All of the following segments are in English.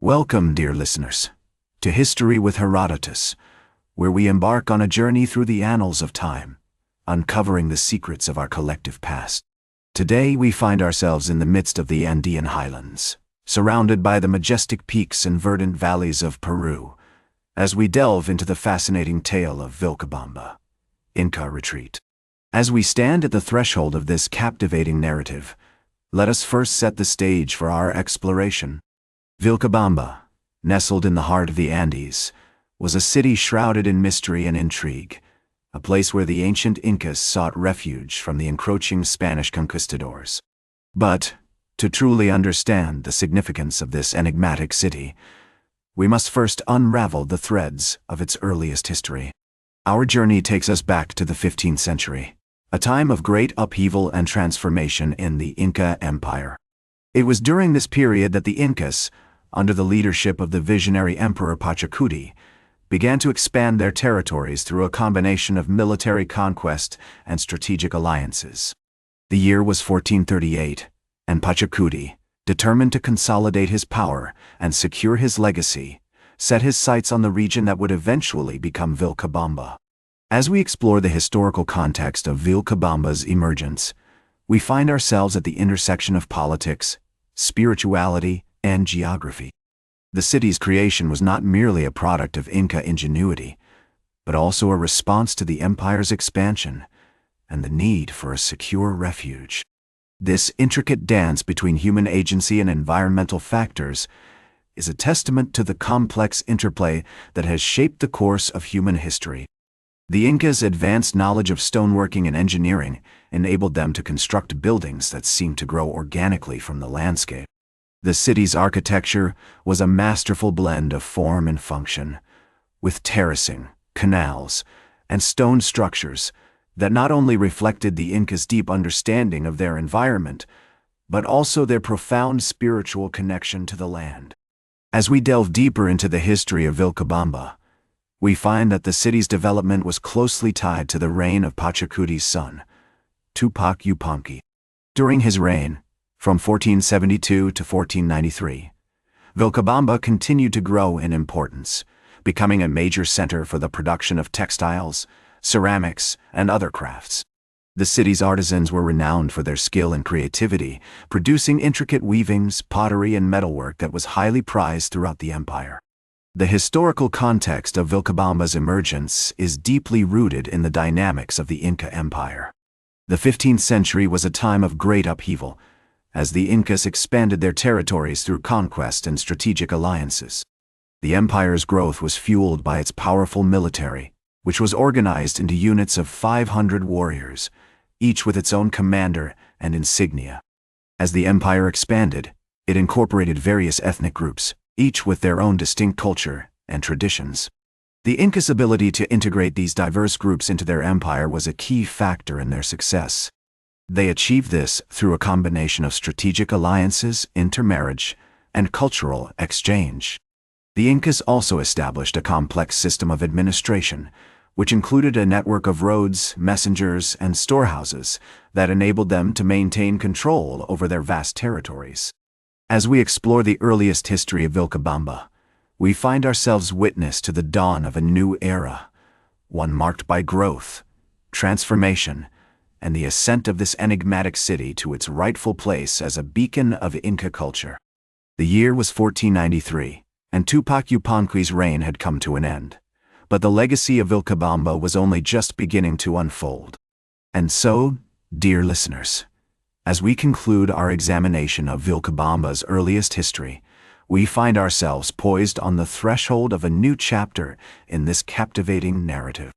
Welcome, dear listeners, to History with Herodotus, where we embark on a journey through the annals of time, uncovering the secrets of our collective past. Today we find ourselves in the midst of the Andean highlands, surrounded by the majestic peaks and verdant valleys of Peru, as we delve into the fascinating tale of Vilcabamba, Inca retreat. As we stand at the threshold of this captivating narrative, let us first set the stage for our exploration. Vilcabamba, nestled in the heart of the Andes, was a city shrouded in mystery and intrigue, a place where the ancient Incas sought refuge from the encroaching Spanish conquistadors. But, to truly understand the significance of this enigmatic city, we must first unravel the threads of its earliest history. Our journey takes us back to the 15th century, a time of great upheaval and transformation in the Inca Empire. It was during this period that the Incas, under the leadership of the visionary Emperor Pachacuti, began to expand their territories through a combination of military conquest and strategic alliances. The year was 1438, and Pachacuti, determined to consolidate his power and secure his legacy, set his sights on the region that would eventually become Vilcabamba. As we explore the historical context of Vilcabamba's emergence, we find ourselves at the intersection of politics, spirituality, and geography. The city's creation was not merely a product of Inca ingenuity, but also a response to the empire's expansion and the need for a secure refuge. This intricate dance between human agency and environmental factors is a testament to the complex interplay that has shaped the course of human history. The Incas' advanced knowledge of stoneworking and engineering enabled them to construct buildings that seemed to grow organically from the landscape. The city's architecture was a masterful blend of form and function, with terracing, canals, and stone structures that not only reflected the Incas' deep understanding of their environment, but also their profound spiritual connection to the land. As we delve deeper into the history of Vilcabamba, we find that the city's development was closely tied to the reign of Pachacuti's son, Tupac Yupanqui. During his reign, from 1472 to 1493, Vilcabamba continued to grow in importance, becoming a major center for the production of textiles, ceramics, and other crafts. The city's artisans were renowned for their skill and creativity, producing intricate weavings, pottery, and metalwork that was highly prized throughout the empire. The historical context of Vilcabamba's emergence is deeply rooted in the dynamics of the Inca Empire. The 15th century was a time of great upheaval, as the Incas expanded their territories through conquest and strategic alliances. The empire's growth was fueled by its powerful military, which was organized into units of 500 warriors, each with its own commander and insignia. As the empire expanded, it incorporated various ethnic groups, each with their own distinct culture and traditions. The Incas' ability to integrate these diverse groups into their empire was a key factor in their success. They achieved this through a combination of strategic alliances, intermarriage, and cultural exchange. The Incas also established a complex system of administration, which included a network of roads, messengers, and storehouses that enabled them to maintain control over their vast territories. As we explore the earliest history of Vilcabamba, we find ourselves witness to the dawn of a new era, one marked by growth, transformation, and the ascent of this enigmatic city to its rightful place as a beacon of Inca culture. The year was 1493, and Tupac Yupanqui's reign had come to an end, but the legacy of Vilcabamba was only just beginning to unfold. And so, dear listeners, as we conclude our examination of Vilcabamba's earliest history, we find ourselves poised on the threshold of a new chapter in this captivating narrative.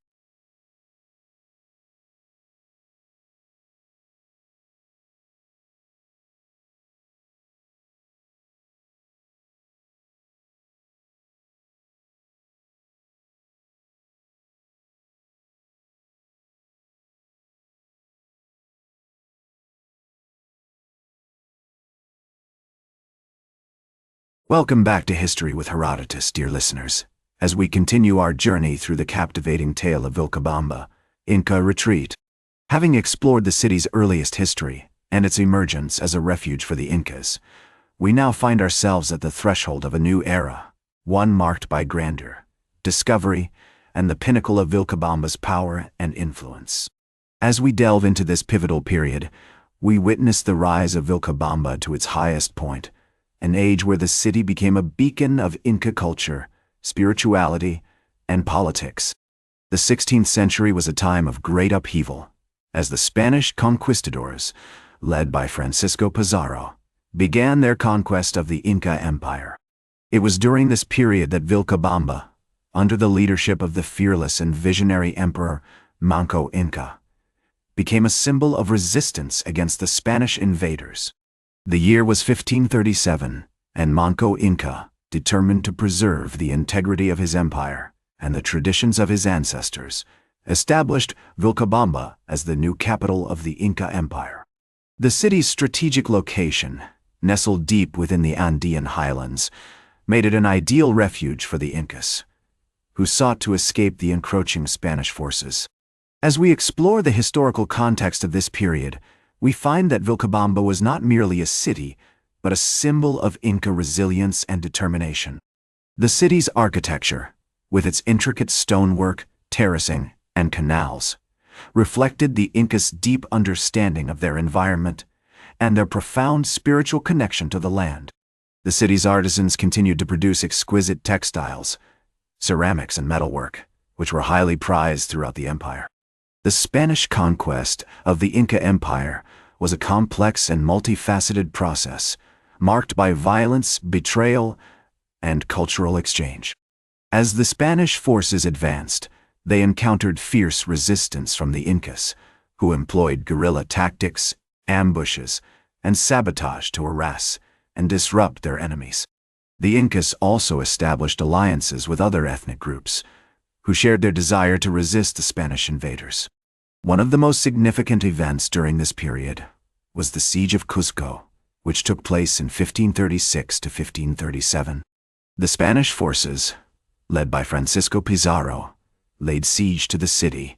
Welcome back to History with Herodotus, dear listeners, as we continue our journey through the captivating tale of Vilcabamba, Inca retreat. Having explored the city's earliest history and its emergence as a refuge for the Incas, We now find ourselves at the threshold of a new era, one marked by grandeur, discovery, and the pinnacle of Vilcabamba's power and influence. As we delve into this pivotal period, we witness the rise of Vilcabamba to its highest point, an age where the city became a beacon of Inca culture, spirituality, and politics. The 16th century was a time of great upheaval, as the Spanish conquistadors, led by Francisco Pizarro, began their conquest of the Inca Empire. It was during this period that Vilcabamba, under the leadership of the fearless and visionary emperor Manco Inca, became a symbol of resistance against the Spanish invaders. The year was 1537, and Manco Inca, determined to preserve the integrity of his empire and the traditions of his ancestors, established Vilcabamba as the new capital of the Inca Empire. The city's strategic location, nestled deep within the Andean highlands, made it an ideal refuge for the Incas, who sought to escape the encroaching Spanish forces. As we explore the historical context of this period, we find that Vilcabamba was not merely a city, but a symbol of Inca resilience and determination. The city's architecture, with its intricate stonework, terracing, and canals, reflected the Incas' deep understanding of their environment and their profound spiritual connection to the land. The city's artisans continued to produce exquisite textiles, ceramics, and metalwork, which were highly prized throughout the empire. The Spanish conquest of the Inca Empire was a complex and multifaceted process, marked by violence, betrayal, and cultural exchange. As the Spanish forces advanced, they encountered fierce resistance from the Incas, who employed guerrilla tactics, ambushes, and sabotage to harass and disrupt their enemies. The Incas also established alliances with other ethnic groups, who shared their desire to resist the Spanish invaders. One of the most significant events during this period was the Siege of Cuzco, which took place in 1536 to 1537. The Spanish forces, led by Francisco Pizarro, laid siege to the city,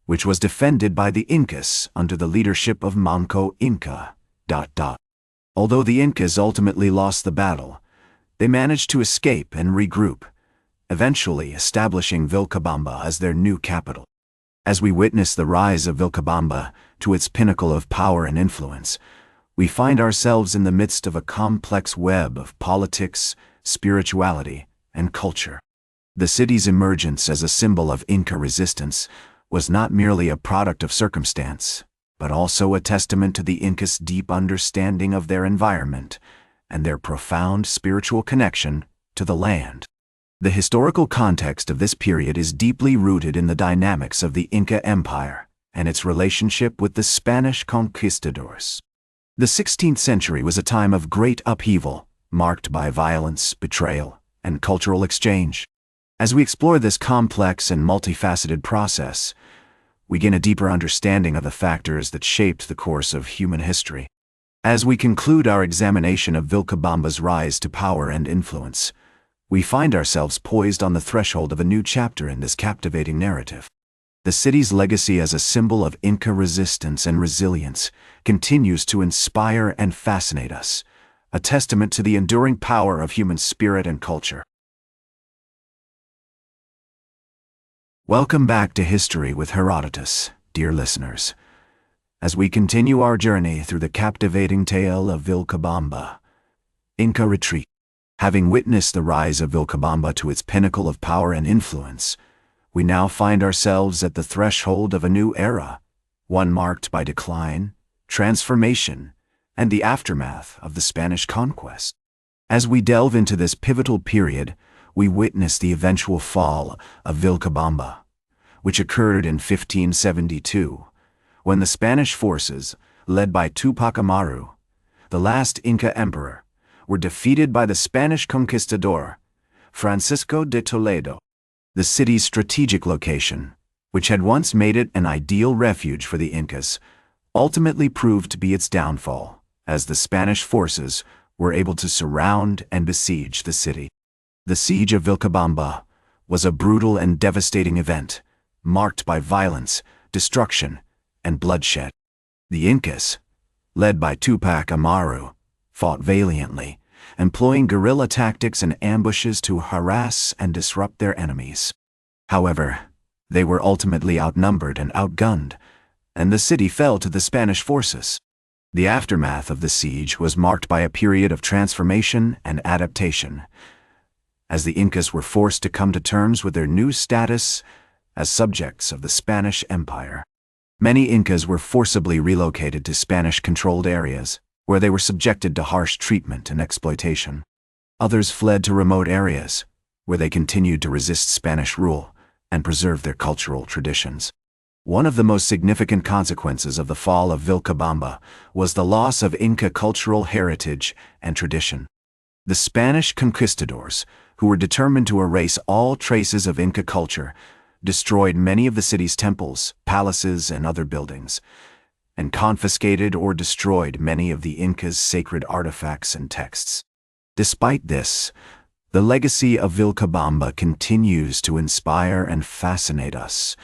which was defended by the Incas under the leadership of Manco Inca. Although the Incas ultimately lost the battle, they managed to escape and regroup, eventually establishing Vilcabamba as their new capital. As we witness the rise of Vilcabamba to its pinnacle of power and influence, we find ourselves in the midst of a complex web of politics, spirituality, and culture. The city's emergence as a symbol of Inca resistance was not merely a product of circumstance, but also a testament to the Incas' deep understanding of their environment and their profound spiritual connection to the land. The historical context of this period is deeply rooted in the dynamics of the Inca Empire and its relationship with the Spanish conquistadors. The 16th century was a time of great upheaval, marked by violence, betrayal, and cultural exchange. As we explore this complex and multifaceted process, we gain a deeper understanding of the factors that shaped the course of human history. As we conclude our examination of Vilcabamba's rise to power and influence, we find ourselves poised on the threshold of a new chapter in this captivating narrative. The city's legacy as a symbol of Inca resistance and resilience continues to inspire and fascinate us, a testament to the enduring power of human spirit and culture. Welcome back to History with Herodotus, dear listeners, as we continue our journey through the captivating tale of Vilcabamba. Inca retreat. Having witnessed the rise of Vilcabamba to its pinnacle of power and influence, we now find ourselves at the threshold of a new era, one marked by decline, transformation, and the aftermath of the Spanish conquest. As we delve into this pivotal period, we witness the eventual fall of Vilcabamba, which occurred in 1572, when the Spanish forces, led by Tupac Amaru, the last Inca emperor, were defeated by the Spanish conquistador, Francisco de Toledo. The city's strategic location, which had once made it an ideal refuge for the Incas, ultimately proved to be its downfall, as the Spanish forces were able to surround and besiege the city. The Siege of Vilcabamba was a brutal and devastating event, marked by violence, destruction, and bloodshed. The Incas, led by Tupac Amaru, fought valiantly, employing guerrilla tactics and ambushes to harass and disrupt their enemies. However, they were ultimately outnumbered and outgunned, and the city fell to the Spanish forces. The aftermath of the siege was marked by a period of transformation and adaptation, as the Incas were forced to come to terms with their new status as subjects of the Spanish Empire. Many Incas were forcibly relocated to Spanish-controlled areas, where they were subjected to harsh treatment and exploitation. Others fled to remote areas, where they continued to resist Spanish rule and preserve their cultural traditions. One of the most significant consequences of the fall of Vilcabamba was the loss of Inca cultural heritage and tradition. The Spanish conquistadors, who were determined to erase all traces of Inca culture, destroyed many of the city's temples, palaces, and other buildings, and confiscated or destroyed many of the Incas' sacred artifacts and texts. Despite this, the legacy of Vilcabamba continues to inspire and fascinate us,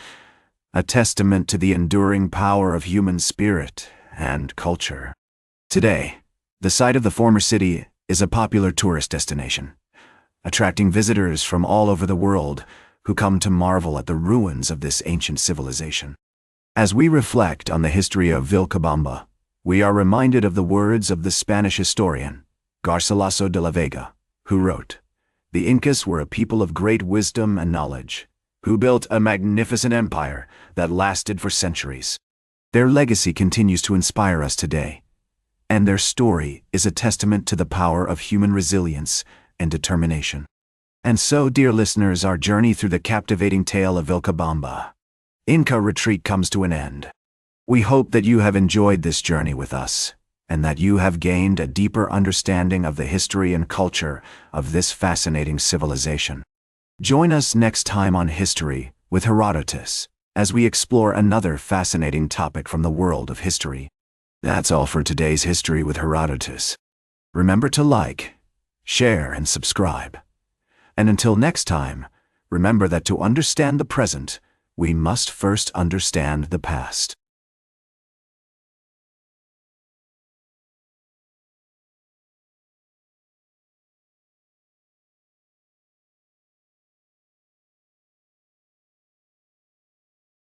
a testament to the enduring power of human spirit and culture. Today, the site of the former city is a popular tourist destination, attracting visitors from all over the world who come to marvel at the ruins of this ancient civilization. As we reflect on the history of Vilcabamba, we are reminded of the words of the Spanish historian, Garcilaso de la Vega, who wrote, "The Incas were a people of great wisdom and knowledge, who built a magnificent empire that lasted for centuries." Their legacy continues to inspire us today, and their story is a testament to the power of human resilience and determination. And so, dear listeners, our journey through the captivating tale of Vilcabamba, Inca retreat, comes to an end. We hope that you have enjoyed this journey with us, and that you have gained a deeper understanding of the history and culture of this fascinating civilization. Join us next time on History with Herodotus, as we explore another fascinating topic from the world of history. That's all for today's History with Herodotus. Remember to like, share, and subscribe. And until next time, remember that to understand the present, we must first understand the past.